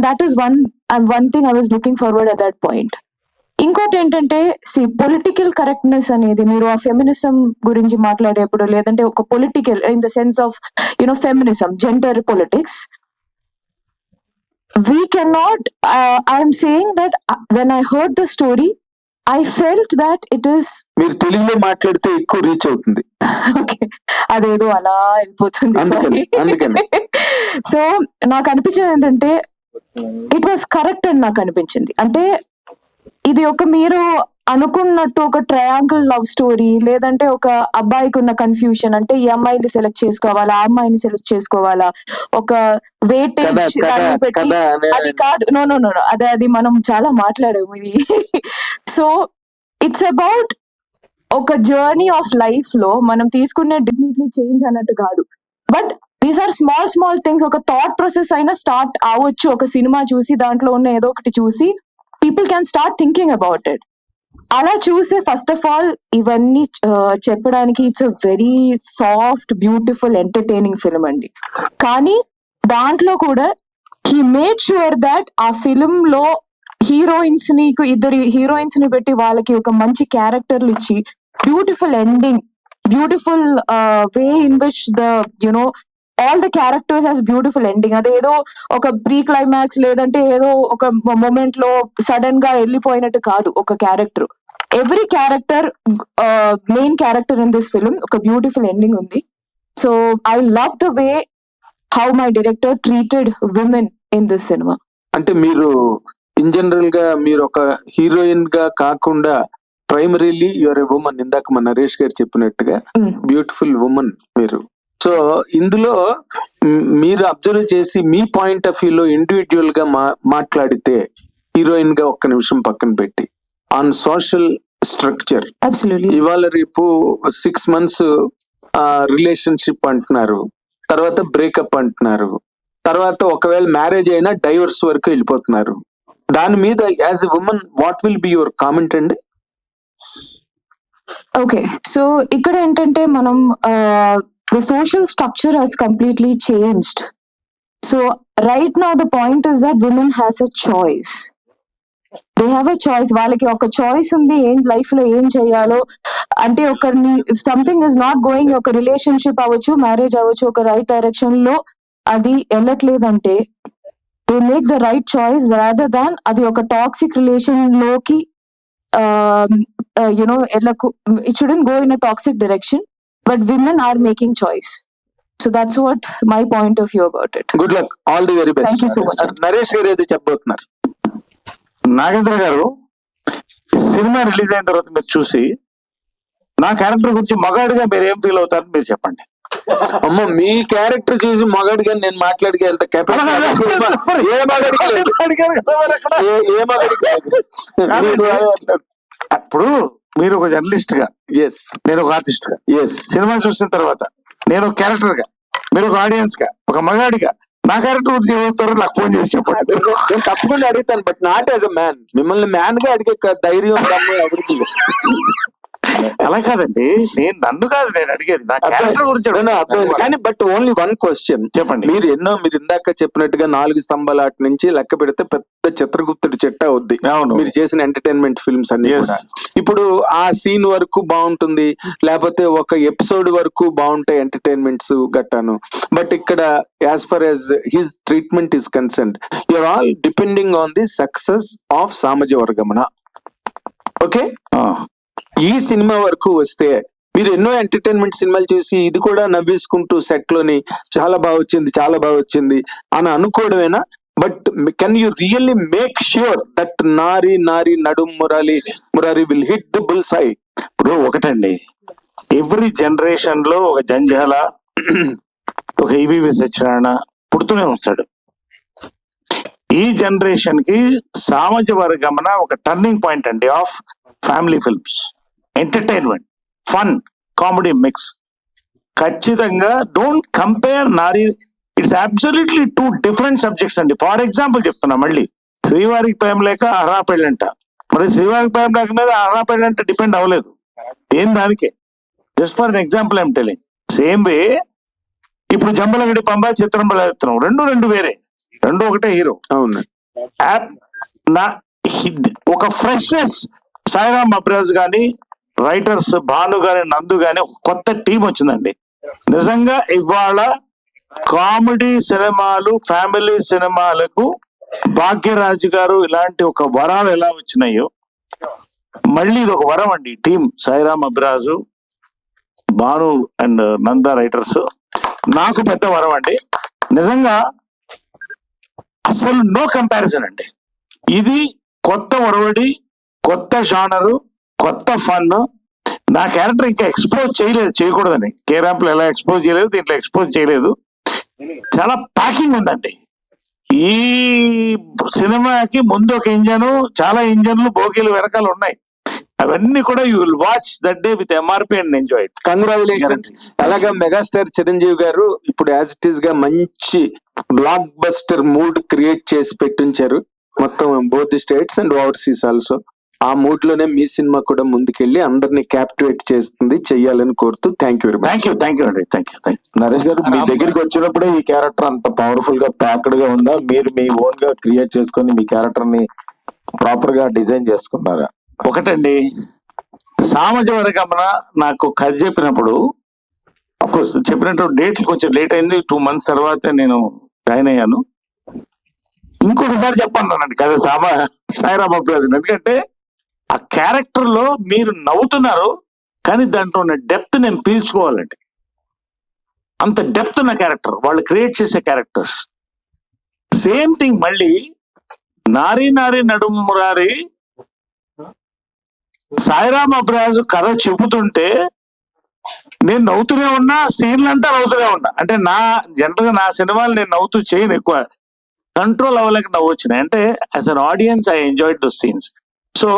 that is one thing I was looking forward at that point. ఇంకోటి ఏంటంటే, పొలిటికల్ కరెక్ట్నెస్ అనేది, మీరు ఆ ఫెమినిజం గురించి మాట్లాడేప్పుడు, లేదంటే ఒక political in the sense of feminism, gender politics, we can not, I'm saying that when I heard the story I felt that it is, మీరు తెలుగులో మాట్లాడితే ఎక్కువ రీచ్ అవుతుంది. ఓకే, అదేదో అలా వెళ్ళిపోతుంది. సో నాకు అనిపించింది ఏంటంటే, ఇట్ వాస్ కరెక్ట్ అని నాకు అనిపించింది. అంటే ఇది మీరు అనుకున్నట్టు ఒక ట్రయాంగిల్ లవ్ స్టోరీ, లేదంటే ఒక అబ్బాయికి ఉన్న కన్ఫ్యూషన్, అంటే ఈ అమ్మాయిని సెలెక్ట్ చేసుకోవాలా, ఆ అమ్మాయిని సెలెక్ట్ చేసుకోవాలా, ఒక వెయిటేజ్ పెట్టి, అది కాదు. నో, అది మనం చాలా మాట్లాడాము ఇది. సో ఇట్స్ అబౌట్ ఒక జర్నీ ఆఫ్ లైఫ్ లో మనం తీసుకునే డిగ్నిటీ చేంజ్ అన్నట్టు కాదు. But these are small things. ఒక థాట్ ప్రాసెస్ అయినా స్టార్ట్ అవ్వచ్చు. ఒక సినిమా చూసి, దాంట్లో ఉన్న ఏదో ఒకటి చూసి people can start thinking about it. అలా చూసే ఫస్ట్ ఆఫ్ ఆల్ ఇవన్నీ చెప్పడానికి it's a very soft, beautiful, entertaining film అండి. కానీ దాంట్లో కూడా హీ మేడ్ షూర్ దట్ ఆ ఫిల్మ్ లో ఇద్దరు హీరోయిన్స్ ని పెట్టి వాళ్ళకి ఒక మంచి క్యారెక్టర్లు ఇచ్చి, beautiful ending, beautiful way in which the all the characters has beautiful ending. అదేదో ఒక ప్రీ క్లైమాక్స్, లేదంటే ఏదో ఒక మూమెంట్ లో సడన్ గా వెళ్ళిపోయినట్టు కాదు. ఒక character, every character, main character in this film ఒక బ్యూటిఫుల్ ఎండింగ్ ఉంది. So I love the way how my director treated women in this cinema. అంటే మీరు ఇన్ జనరల్ గా మీరు ఒక హీరోయిన్ గా కాకుండా ప్రైమరీలీ యువర్ ఎ ఉమెన్. ఇందాక మన నరేష్ గారు చెప్పినట్టుగా బ్యూటిఫుల్ ఉమెన్ మీరు. సో ఇందులో మీరు అబ్జర్వ్ చేసి మీ పాయింట్ ఆఫ్ వ్యూలో ఇండివిజువల్ గా మాట్లాడితే హీరోయిన్ గా ఒక్క నిమిషం పక్కన పెట్టి ఆన్ సోషల్ స్ట్రక్చర్ ఇవాళ రేపు 6 months రిలేషన్షిప్ అంటున్నారు, తర్వాత బ్రేకప్ అంటున్నారు, తర్వాత ఒకవేళ మ్యారేజ్ అయినా డైవర్స్ వరకు వెళ్ళిపోతున్నారు. దాని మీద as a women what will be your comment అండి? ఓకే, సో ఇక్కడ ఏంటంటే మనం the social structure has completely changed. So right now the point is that women has a choice. They have a choice. వాళ్ళకి ఒక choice ఉంది ఏం life లో ఏం చేయాలో. అంటే ఒకరిని if something is not going, ఒక రిలేషన్షిప్ అవ్వచ్చు, మ్యారేజ్ అవ్వచ్చు, ఒక రైట్ డైరెక్షన్ లో అది వెళ్ళట్లేదంటే they make the right choice rather than అది ఒక టాక్సిక్ రిలేషన్ లోకి you know it shouldn't go in a toxic direction. But women are making choice. So that's what my point of view about it. Good luck. All the very best. Thank you so much. Naresh గారు ఏది చెప్పబోతున్నారు? నాగేంద్ర గారు, ఈ cinema release అయిన తర్వాత మీరు చూసి నా క్యారెక్టర్ గురించి మగాడిగా మీరు ఏం ఫీల్ అవుతారని మీరు చెప్పండి. అమ్మ, మీ క్యారెక్టర్ చూసి మగాడిగా నేను మాట్లాడికి వెళ్తా అప్పుడు మీరు ఒక జర్నలిస్ట్ గా, ఎస్ నేను ఒక ఆర్టిస్ట్ గా, ఎస్ సినిమా చూసిన తర్వాత నేను ఒక క్యారెక్టర్ గా, మీరు ఒక ఆడియన్స్ గా, ఒక మగాడిగా నా క్యారెక్టర్ గురించి ఏమవుతారో నాకు ఫోన్ చేసి చెప్పండి. నేను తప్పకుండా అడుగుతాను, but not as a man. మిమ్మల్ని మ్యాన్ గా అడిగే ధైర్యం ఎవరికి? అలా కాదండి, నేను నన్ను కాదు నేను అడిగేది, నా క్యారెక్టర్ గురించి. కానీ బట్ ఓన్లీ వన్ క్వశ్చన్ చెప్పండి. మీరు ఇందాక చెప్పినట్టుగా 4 స్తంభాల ఆట నుంచి లెక్క పెడితే పెద్ద చిత్రగుప్తుడి చెట్ట అవుద్ది మీరు చేసిన ఎంటర్టైన్మెంట్ ఫిల్మ్స్ అన్ని కూడా. ఇప్పుడు ఆ సీన్ వరకు బాగుంటుంది, లేకపోతే ఒక ఎపిసోడ్ వరకు బాగుంటాయి ఎంటర్టైన్మెంట్స్ గట్టాను. బట్ ఇక్కడ as far as his treatment is concerned, you're all depending on the success of Samajavaragamana. Okay, ఈ సినిమా వరకు వస్తే మీరు ఎన్నో ఎంటర్టైన్మెంట్ సినిమాలు చూసి ఇది కూడా నవ్వేసుకుంటూ సెట్ లోని చాలా బాగా వచ్చింది అని అనుకోవడమేనా? But can you really make sure that Nari Naduma Murari will hit the bull's eye? ఇప్పుడు ఒకటండి, ఎవ్రీ జనరేషన్ లో ఒక జంజాల, ఒక ఈవీవి సత్యనారాయణ పుడుతూనే వస్తాడు. ఈ జనరేషన్ కి సామాజ వర్గమన ఒక టర్నింగ్ పాయింట్ అండి of family films, entertainment, fun, comedy mix. ఖచ్చితంగా don't compare Nari, it's absolutely 2 different subjects అండి. ఫర్ ఎగ్జాంపుల్ చెప్తున్నా, మళ్ళీ శ్రీవారికి ప్రేమ లేక అర్హా పెళ్ళంట, మరి శ్రీవారికి ప్రేమ లేక మీద అర్హా పెళ్ళంట డిపెండ్ అవ్వలేదు, ఏం దానికే. Just for example I'm telling. Same way ఇప్పుడు జంబలగడి పంబ, చిత్రం బలచిత్రం రెండు వేరే, రెండు ఒకటే హీరో. అవును, ఒక ఫ్రెష్నెస్ సాయిరామ్ అబ్రాజ్ గాని, రైటర్స్ భాను గాని, నందు గాని, ఒక కొత్త టీం వచ్చిందండి. నిజంగా ఇవాళ కామెడీ సినిమాలు, ఫ్యామిలీ సినిమాలకు భాగ్యరాజు గారు ఇలాంటి ఒక వరాలు ఎలా వచ్చినాయో మళ్ళీ ఇది ఒక వరం అండి. Team Sairam Abraju, Bhanu and Nanda writers నాకు పెద్ద వరం అండి. నిజంగా అసలు నో కంపారిజన్ అండి. ఇది కొత్త ఒరవడి, కొత్త జానరు, కొత్త ఫన్. నా క్యారెక్టర్ ఇంకా ఎక్స్పోజ్ చేయకూడదని, కేరాంపులు ఎలా ఎక్స్పోజ్ చేయలేదు, దీంట్లో ఎక్స్పోజ్ చేయలేదు. చాలా ప్యాకింగ్ ఉందండి. ఈ సినిమాకి ముందు ఒక ఇంజను, చాలా ఇంజన్లు, బోగీలు వెనకాల ఉన్నాయి. అవన్నీ కూడా you will watch that day with MRP and enjoy it. Congratulations. అలాగా మెగాస్టార్ చిరంజీవి గారు ఇప్పుడు యాజ్ ఇట్ ఈస్ గా మంచి బ్లాక్ బస్టర్ మూడ్ క్రియేట్ చేసి పెట్టించారు మొత్తం both the states and overseas also. ఆ మూడ్ లోనే మీ సినిమా కూడా ముందుకెళ్లి అందరినీ క్యాప్టివేట్ చేస్తుంది, చెయ్యాలని కోరుతూ thank you very much. Thank you అండి. Thank you. నరేష్ గారు, మీ దగ్గరికి వచ్చినప్పుడే ఈ క్యారెక్టర్ అంత పవర్ఫుల్ గా ప్యాక్డ్ గా ఉందా? మీరు మీ ఓన్ గా క్రియేట్ చేసుకొని మీ క్యారెక్టర్ ని ప్రాపర్ గా డిజైన్ చేసుకున్నారా? ఒకటండి, సామాజ వర్గమన నాకు కథ చెప్పినప్పుడు, అఫ్కోర్స్ చెప్పినట్టు డేట్లు కొంచెం లేట్ అయింది, 2 months తర్వాత నేను జాయిన్ అయ్యాను. ఇంకొకసారి చెప్పానండి కథ సాయిరామ్ అబ్రాజ్. ఎందుకంటే ఆ క్యారెక్టర్ లో మీరు నవ్వుతున్నారు, కానీ దాంట్లో ఉన్న డెప్త్ నేను పీల్చుకోవాలండి. అంత డెప్త్ ఉన్న క్యారెక్టర్ వాళ్ళు క్రియేట్ చేసే క్యారెక్టర్స్. సేమ్ థింగ్ మళ్ళీ నారీ నారీ నడుము మురారి సాయిరామ్ అబ్రాజ్ కథ చెబుతుంటే నేను నవ్వుతూనే ఉన్నా, సీన్లంతా నవ్వుతూనే ఉన్నా. అంటే జనరల్ గా నా సినిమాలు నేను నవ్వుతూ చేయను, ఎక్కువ కంట్రోల్ అవ్వలేక నవ్వు వచ్చినాయి. అంటే as an audience I enjoyed those scenes. So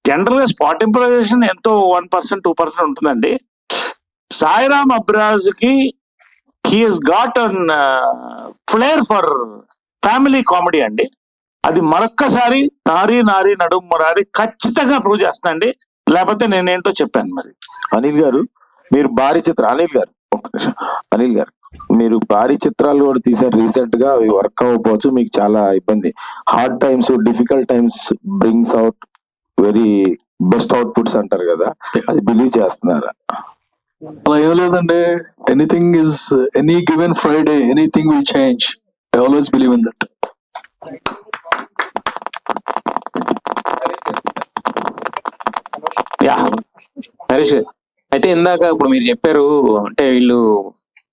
general గా స్పాట్ ఇంప్రూవైజేషన్ ఎంతో 1%, 2% ఉంటుందండి. సాయిరామ్ అబ్రాజ్ కి he's got an flair for family comedy అండి. అది మరొక్కసారి నారీ నారీ నడుము మురారి ఖచ్చితంగా ప్రూవ్ చేస్తుందండి. లేకపోతే నేనేంటో చెప్పాను. మరి అనిల్ గారు మీరు భారీ చిత్రం, అనిల్ గారు మీరు భారీ చిత్రాలు కూడా తీసారు రీసెంట్ గా, అవి వర్క్ అవ్వకపోవచ్చు, మీకు చాలా ఇబ్బంది. Hard times, difficult times brings out very best outputs అంటారు కదా, అది బిలీవ్ చేస్తున్నారా? అలా ఏం లేదండి. Anything is any given Friday anything will change. I always believe in that. Harish, అయితే ఇందాక ఇప్పుడు మీరు చెప్పారు అంటే వీళ్ళు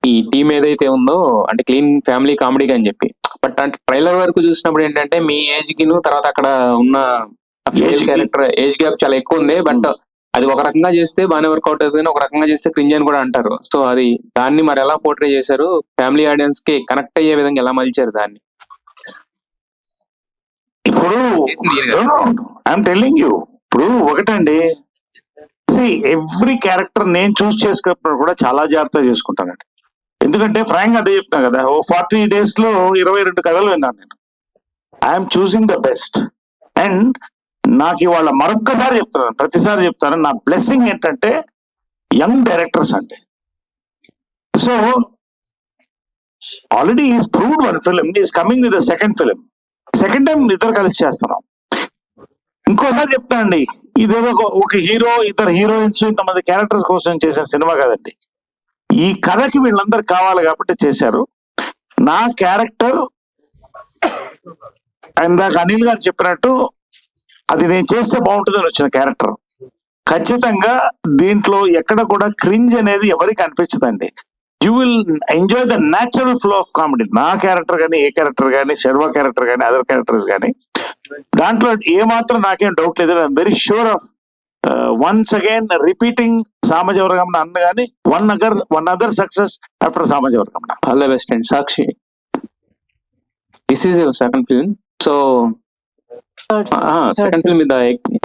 ఈ టీం ఏదైతే ఉందో అంటే క్లీన్ ఫ్యామిలీ కామెడీగా అని చెప్పి, బట్ అంటే ట్రైలర్ వరకు చూసినప్పుడు ఏంటంటే మీ ఏజ్ కిను తర్వాత అక్కడ ఉన్న క్యారెక్టర్ ఏజ్ గ్యాప్ చాలా ఎక్కువ ఉంది. బట్ అది ఒక రకంగా చేస్తే బాగానే వర్కౌట్ అవుతుంది, ఒక రకంగా చేస్తే క్రింజ్ అని కూడా అంటారు. సో అది దాన్ని మరి ఎలా పోర్ట్రే చేశారు, ఫ్యామిలీ ఆడియన్స్ కి కనెక్ట్ అయ్యే విధంగా ఎలా మలిచారు దాన్ని? ఇప్పుడు ఐఎమ్ టెల్లింగ్ యూ, ఇప్పుడు ఒకటండి, ఎవ్రీ క్యారెక్టర్ నేను చూస్ చేసుకున్నప్పుడు కూడా చాలా జాగ్రత్తగా చేసుకుంటానండి. ఎందుకంటే ఫ్రాంక్ అదే చెప్తాను కదా, 40 days లో 22 కథలు విన్నాను నేను. I'm choosing the best. And నాకు ఇవాళ మరొక్కసారి చెప్తున్నాను, ప్రతిసారి చెప్తాను, నా బ్లెస్సింగ్ ఏంటంటే యంగ్ డైరెక్టర్స్ అండి. So already is proved one film, is coming with the second film. Second time ఇద్దరు కలిసి చేస్తున్నాం. ఇంకోసారి చెప్తానండి, ఇదేదో ఒక హీరో, ఇద్దరు హీరోయిన్స్, ఇంతమంది క్యారెక్టర్స్ కోసం చేసిన సినిమా కదండి. ఈ కథకి వీళ్ళందరూ కావాలి కాబట్టి చేశారు. నా క్యారెక్టర్ ఇందాక అనిల్ గారు చెప్పినట్టు అది నేను చేస్తే బాగుంటుందని వచ్చిన క్యారెక్టర్. ఖచ్చితంగా దీంట్లో ఎక్కడ కూడా క్రింజ్ అనేది ఎవరికి అనిపించదండి. You will enjoy the natural flow of comedy. నా క్యారెక్టర్ కానీ, ఏ క్యారెక్టర్ కానీ, శర్వా క్యారెక్టర్ కానీ, అదర్ క్యారెక్టర్స్ కానీ, దాంట్లో ఏమాత్రం నాకేం డౌట్ లేదు. I'm very sure of once again repeating Samajavaragamana అన్న కానీ one other success after Samajavaragamana. All the best and Sakshi, this is your second film. So second film మీద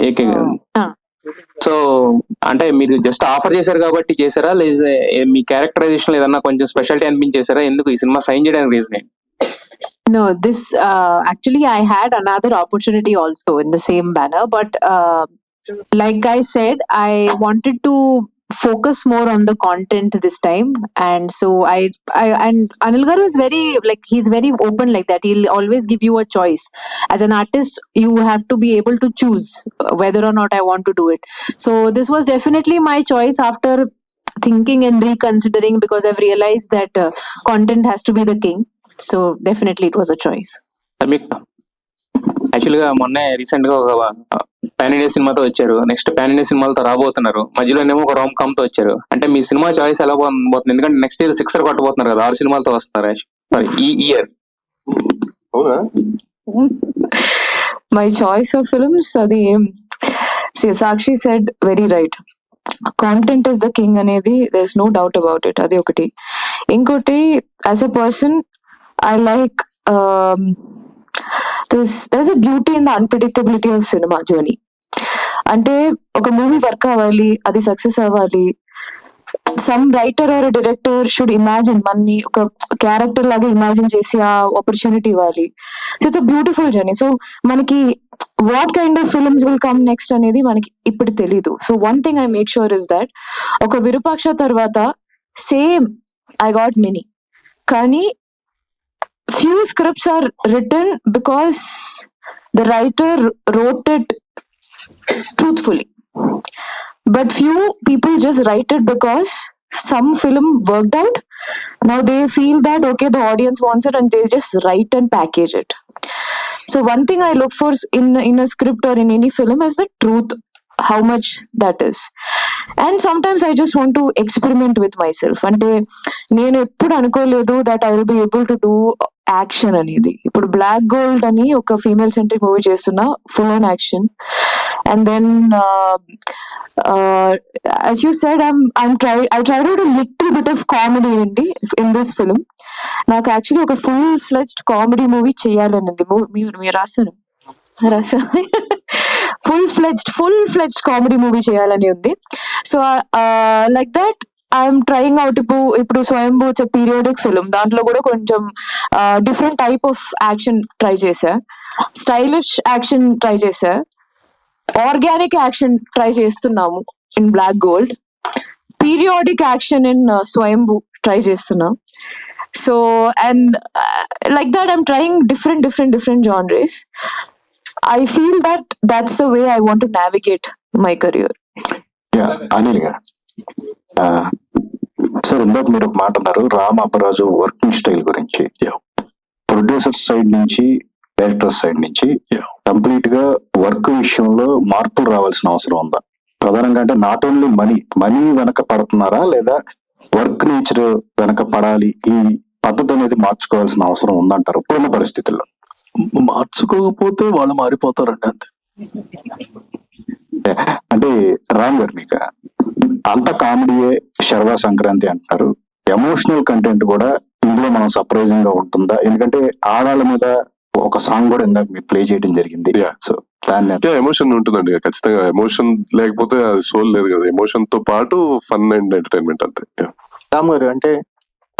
ఏకే గారు. సో అంటే మీరు జస్ట్ ఆఫర్ చేశారు కాబట్టి చేశారా, లేదా మీ క్యారెక్టరైజేషన్ ఏదన్నా కొంచెం స్పెషాలిటీ అనిపించేసారా? ఎందుకు ఈ సినిమా సైన్ చేయడానికి రీజన్ ఏంటి? No, this actually I had another opportunity also in the same manner, but like I said, I wanted to focus more on the content this time, and so I and Anil Garu is very, like, he's very open like that. He'll always give you a choice. As an artist, you have to be able to choose whether or not I want to do it. So this was definitely my choice after thinking and reconsidering, because I've realized that content has to be the king. So definitely it was a choice. Actual గా మొన్నే recent గా ఒక pan India సినిమాతో వచ్చారు, next pan India సినిమాలతో రాబోతున్నారు, మధ్యలోనేమో ఒక rom com తో వచ్చారు. అంటే మీ సినిమా చాయిస్ ఎలా పోతుంది? ఎందుకంటే నెక్స్ట్ ఇయర్ 6 కొట్టబోతున్నారు కదా, 6 సినిమాలతో వస్తున్నారు సారీ ఈ year. My choice of films, అది సాక్షి said very right. Content is the king అనేది there's no doubt about it. అది ఒకటి. ఇంకోటి, as a person I like there's a beauty in the unpredictability of cinema journey. అంటే ఒక movie work అవ్వాలి, అది success అవ్వాలి, some writer or director should imagine, మనని ఒక క్యారెక్టర్ లాగా ఇమాజిన్ చేసి ఆ ఆపర్చునిటీ ఇవ్వాలి. So it's a beautiful journey. So మనకి what kind of films will come next అనేది మనకి ఇప్పుడు తెలీదు. So one thing I make sure is that ఒక విరూపాక్ష తర్వాత సేమ్ ఐ గాట్ మెనీ, కానీ few scripts are written because the writer wrote it truthfully, but few people just write it because some film worked out. Now they feel that okay, the audience wants it, and they just write and package it. So one thing I look for in a script or in any film is the truth. how much that is. And sometimes I just want to experiment with myself. అంటే నేను ఎప్పుడు అనుకోలేదు that I will be able to do action అనేది. ఇప్పుడు Black Gold అని ఒక female centric movie చేస్తున్నా, full on action. And then as you said, I tried out a little bit of comedy in this film. నాకు actually ఒక full fledged comedy movie చేయాలనేది. మీరు రాశారు ఫుల్ ఫ్లెజ్డ్ కామెడీ మూవీ చేయాలని ఉంది. So like that I'm trying out. ఇప్పుడు Swayambhu periodic film, దాంట్లో కూడా కొంచెం different type of action try చేశా, స్టైలిష్ యాక్షన్ ట్రై చేశా, ఆర్గానిక్ యాక్షన్ ట్రై చేస్తున్నాము in Black Gold, periodic action in Swayambhu try చేస్తున్నాం. So and like that I'm trying different genres. I feel that that's the way I want to navigate my career. Anil గారు, sir ఇందాక మీరు ఒక మాట అన్నారు Ram Apparaju working style గురించి. Producer side నుంచి, director side నుంచి కంప్లీట్ గా వర్క్ విషయంలో మార్పులు రావాల్సిన అవసరం ఉందా? ప్రధానంగా అంటే నాట్ ఓన్లీ మనీ వెనక పడుతున్నారా, లేదా వర్క్ నేచర్ వెనక పడాలి, ఈ పద్ధతి అనేది మార్చుకోవాల్సిన అవసరం ఉందంటారు ఇప్పుడున్న పరిస్థితుల్లో? మార్చుకోకపోతే వాళ్ళు మారిపోతారండి, అంతే. అంటే రామ్ గారు, మీకు అంత కామెడీయే శర్వా సంక్రాంతి అంటున్నారు, ఎమోషనల్ కంటెంట్ కూడా ఇందులో మనం సర్ప్రైజింగ్ గా ఉంటుందా? ఎందుకంటే ఆడాళ్ళ మీద ఒక సాంగ్ కూడా ఇందాక మీరు ప్లే చేయడం జరిగింది. సో ఎమోషన్ ఉంటుందండి ఖచ్చితంగా. ఎమోషన్ లేకపోతే అది సోల్ లేదు కదా. ఎమోషన్ తో పాటు ఫన్ అండ్ ఎంటర్టైన్మెంట్ అంతే. రామ్ గారు, అంటే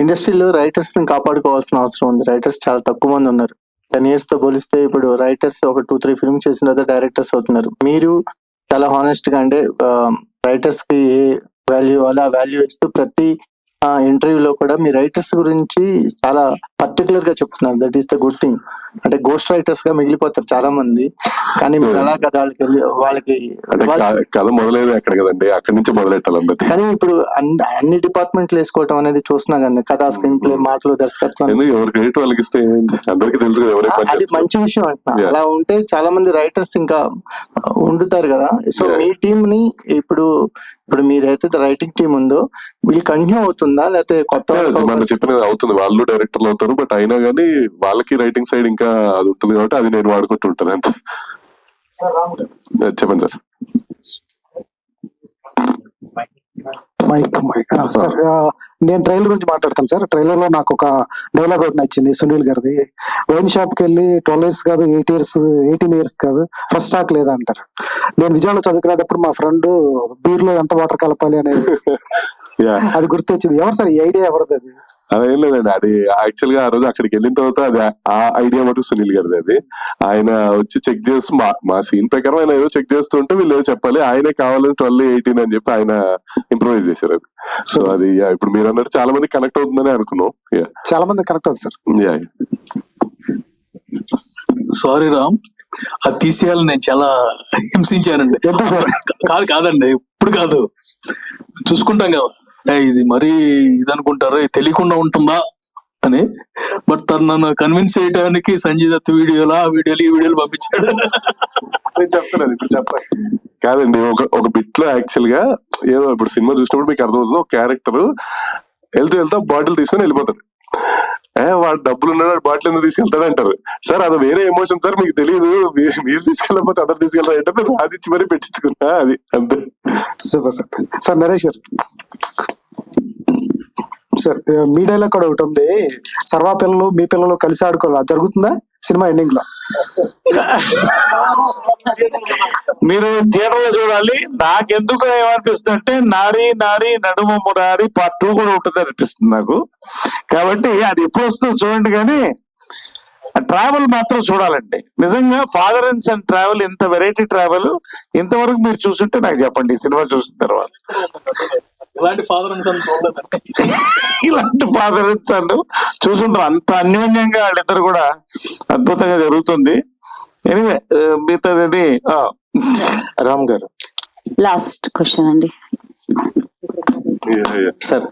ఇండస్ట్రీలో రైటర్స్ ని కాపాడుకోవాల్సిన అవసరం ఉంది. రైటర్స్ చాలా తక్కువ మంది ఉన్నారు. 10 years తో పోలిస్తే ఇప్పుడు రైటర్స్ ఒక 2-3 ఫిల్మ్ చేసిన తర్వాత డైరెక్టర్స్ అవుతున్నారు. మీరు చాలా హానెస్ట్ గా అంటే రైటర్స్ కి ఏ వాల్యూ అలా వాల్యూ ఇస్తూ ప్రతి ఇంటర్వ్యూలో కూడా మీ రైటర్స్ గురించి చాలా పర్టికులర్ గా చెప్తున్నారు. That is the good thing. అంటే గోస్ట్ రైటర్స్ గా మిగిలిపోతారు చాలా మంది, కానీ మీరు అలా కదా వాళ్ళకి కథ మొదలైంది అక్కడ కదండి, అక్కడి నుంచి మొదలెట్టాలి అందరికీ. కానీ ఇప్పుడు అన్ని డిపార్ట్మెంట్లు వేసుకోవటం అనేది చూస్తున్నా కానీ, కథా, స్క్రీన్ ప్లే, మాటలు, దర్శకత్వం, ఎవరి క్రెడిట్ వాళ్ళకి ఇస్తే అందరికీ తెలుసు కదా. అది మంచి విషయం అంటున్నా. అలా ఉంటే చాలా మంది రైటర్స్ ఇంకా ఉండుతారు కదా. సో మీ టీం ని ఇప్పుడు మీదైతే రైటింగ్ టీం ఉందో వీళ్ళు కంటిన్యూ అవుతుందా, లేకపోతే కొత్త మనం చెప్పినది అవుతుంది, వాళ్ళు డైరెక్టర్లు అవుతారు. బట్ అయినా కానీ వాళ్ళకి రైటింగ్ సైడ్ ఇంకా అది ఉంటుంది కాబట్టి అది నేను వాడుకుంటూ ఉంటాను అంతే. చెప్పండి సార్. సార్ నేను ట్రైలర్ గురించి మాట్లాడతాను సార్. ట్రైలర్ లో నాకు ఒక డైలాగ్ ఒకటి నచ్చింది సునీల్ గారిది. వైన్ షాప్ కి వెళ్ళి 12 years కాదు, 18 years కాదు, ఫస్ట్ స్టాక్ లేదా అంటారు. నేను విజయవాడలో చదువుకునేటప్పుడు మా ఫ్రెండ్ బీర్ లో ఎంత వాటర్ కలపాలి అనేది అది గుర్తొచ్చింది. ఎవరు సార్ ఈ ఐడియా, ఎవరిది అది? అదేం లేదండి, అది యాక్చువల్ గా ఆ రోజు అక్కడికి వెళ్ళిన తర్వాత అది ఆ ఐడియా మటుకు సునీల్ గారిది. అది ఆయన వచ్చి చెక్ చేస్తూ మా సీన్ ప్రకారం ఆయన ఏదో చెక్ చేస్తుంటే వీళ్ళు ఏదో చెప్పాలి, ఆయనే కావాలని 12, 18 అని చెప్పి ఆయన ఇంప్రూవైజ్ చేశారు అది. సో అది ఇప్పుడు మీరు అన్నట్టు చాలా మంది కనెక్ట్ అవుతుందని అనుకున్నాం. చాలా మంది కనెక్ట్ అవుతుంది సార్. సారీ రామ్, అది తీసేయాలని నేను చాలా హింసించానండి. కాదండి, ఇప్పుడు కాదు, చూసుకుంటాం కదా ఇది మరీ ఇది అనుకుంటారు తెలియకుండా ఉంటుందా అని. బట్ తను నన్ను కన్విన్స్ చేయడానికి సంజయ్ దత్ ఈ వీడియోలు పంపించాడు. నేను చెప్తాను ఇప్పుడు కాదండి, ఒక బిట్ లో యాక్చువల్ గా ఏదో ఇప్పుడు సినిమా చూసినప్పుడు మీకు అర్థమవుతుంది, ఒక క్యారెక్టర్ వెళ్తూ బాటిల్ తీసుకుని వెళ్ళిపోతాడు. వాడు డబ్బులు ఉన్నాడు, బాటిల్ ఎందుకు తీసుకెళ్తాడు అంటారు. సార్ అది వేరే ఎమోషన్ సార్, మీకు తెలియదు, మీరు తీసుకెళ్ళకపోతే అందరు తీసుకెళ్ళారు అంటే నేను రాదిచ్చి మరీ పెట్టించుకున్నా, అది అంతే. Super sir. సార్ నరేష్ గారు, సార్ మీడియాలో కూడా ఒకటి ఉంది, సర్వా పిల్లలు మీ పిల్లలు కలిసి ఆడుకోవాలి, అది జరుగుతుందా సినిమా ఎండింగ్ లో? మీరు థియేటర్ లో చూడాలి. నాకెందుకు ఏమనిపిస్తుంది అంటే నారీ నడుమ మురారి పార్ట్ 2 కూడా ఉంటుంది అనిపిస్తుంది నాకు. కాబట్టి అది ఎప్పుడు వస్తుందో చూడండి, కానీ ట్రావెల్ మాత్రం చూడాలండి. నిజంగా ఫాదర్ అండ్ సన్ ట్రావెల్, ఇంత వెరైటీ ట్రావెల్ ఇంతవరకు మీరు చూసుంటే నాకు చెప్పండి ఈ సినిమా చూసిన తర్వాత. ఇలాంటి ఫాదర్ అండ్ సన్ చూసుంటారు, అంత అన్యోన్యంగా వాళ్ళిద్దరు కూడా అద్భుతంగా జరుగుతుంది. ఎనివే మిగతాది రామ్ గారు, లాస్ట్ క్వశ్చన్ అండి. Sir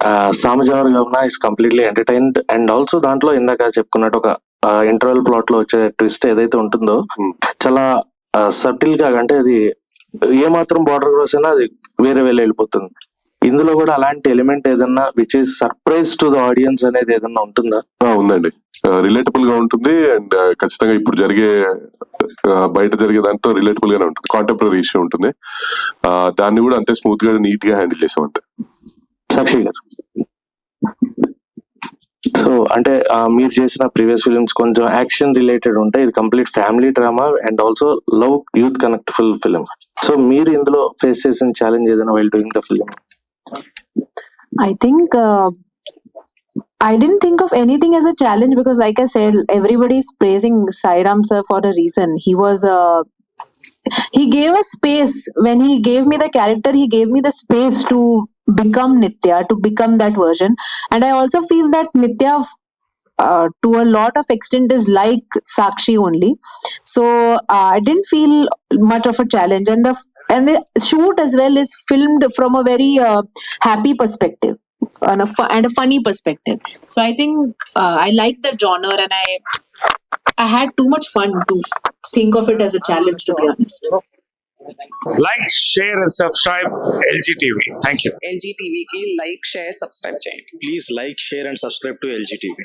సామజవర్ Gamana is completely entertained and also దాంట్లో ఇందాక చెప్పుకున్నట్టు ఒక ఇంటర్వెల్ ప్లాట్ లో వచ్చే ట్విస్ట్ ఏదైతే ఉంటుందో చాలా సటిల్ గా, అంటే అది ఏ మాత్రం బార్డర్ క్రాస్ అయినా అది వేరే వెళ్ళిపోతుంది. ఇందులో కూడా అలాంటి ఎలిమెంట్ ఏదన్నా which is surprise to the audience అనేది ఏదన్నా ఉంటుందా? ఉందండి, రిలేటబుల్ గా ఉంటుంది. అండ్ ఖచ్చితంగా ఇప్పుడు బయట జరిగే దాంతో రిలేటబుల్ గానే ఉంటుంది. కాంటెంపరీ ఇష్యూ ఉంటుంది. దాన్ని కూడా అంతే స్మూత్ గా నీట్ గా హ్యాండిల్ చేసాం అంతే. సాక్షి గారు, సో అంటే మీరు చేసిన ప్రీవియస్ ఫిల్మ్స్ కొంచెం యాక్షన్ రిలేటెడ్ ఉంటాయి, ఇది complete family drama and also love youth connectful film. So మీరు ఇందులో ఫేస్ చేసిన ఛాలెంజ్ ఏదైనా while doing the film? I think I didn't think of anything as a challenge because, like I said, everybody is praising Sairam sir for a reason. He gave us space when he gave me the character. He gave me the space to become Nitya, to become that version. And I also feel that Nitya, to a lot of extent, is like Sakshi only. So I didn't feel much of a challenge, and the shoot as well is filmed from a very happy perspective and a funny perspective. So I think I like the genre, and I had too much fun to think of it as a challenge, to be honest. Like, share and subscribe LG TV. Thank you. LG TV ki like, share, subscribe cheyandi. Please like, share and subscribe to LG TV.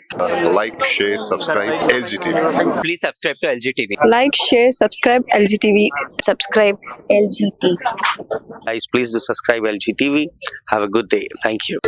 Like, share, subscribe LG TV. Please subscribe to LG TV. Like, share, subscribe LG TV. Subscribe LG TV. Guys, please do subscribe LG TV. Have a good day. Thank you.